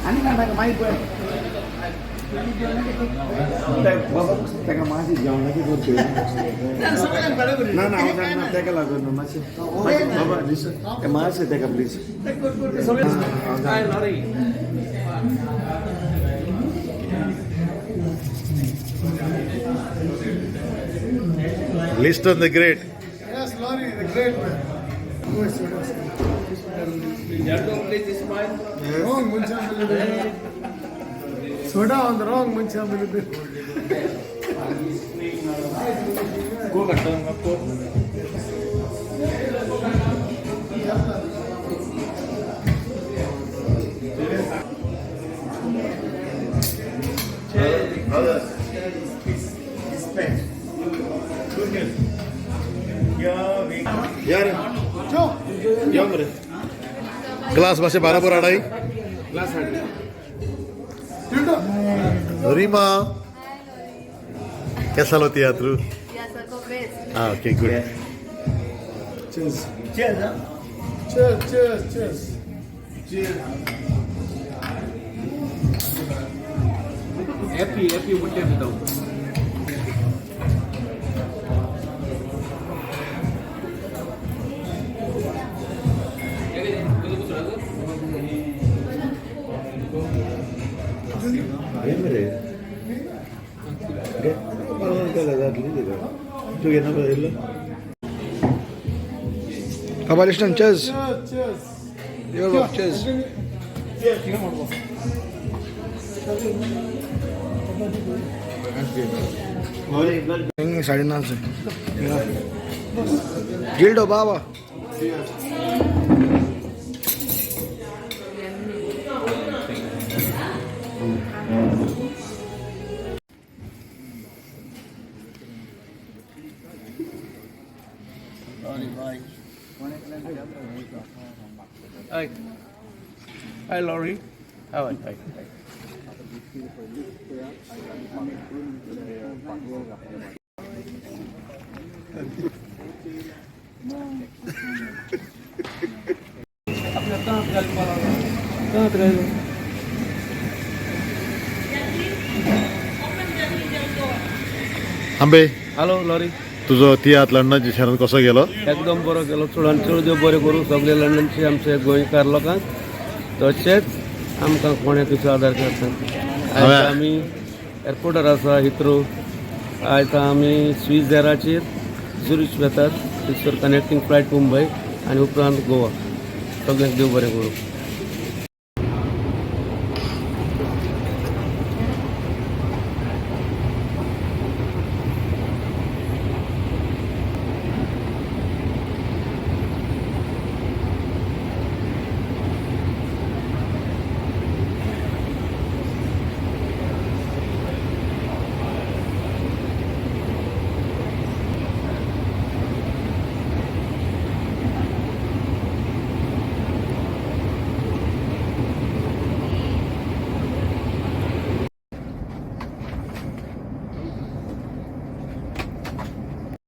आणि काय माहिती बाबा त्याका मासे जेवणाची करतो ना ना ना त्याका लागून मासे बाबा दिस त्या मासे त्याका please List on the great. Yes, Laurie, the great man. Wrong, Muncha. Soda on the wrong, Muncha. Go cut down, go. यार ग्लास बसे बराबर आड़ाई रीमा कैसा लो तियात्र हाँ okay good Cheers. Cheers, huh? Cheers, cheers, cheers. Cheers. Happy मुट्टे बताओ Cheers, cheers. cheers साढ़े से गिल्डो बाबा Hi Laurie. How are you? आंबे Hello Laurie. तुझं तियात लंडनची शरण कसं गेलं एकदम बरं गेलो चड देव बरें करूं सगळे लंडनचे आमचे गोंयकार लोकांक तशेंच आमकां कोणें कसो आदार करता आयज आमी एअरपोर्टार आसा हिथ्रो आयज आमी स्वीस एराचेर झुरीच वेतात थंयसर कनेक्टींग फ्लायट मुंबय आनी उपरांत गोवा सगळ्यांक देव बरें करूं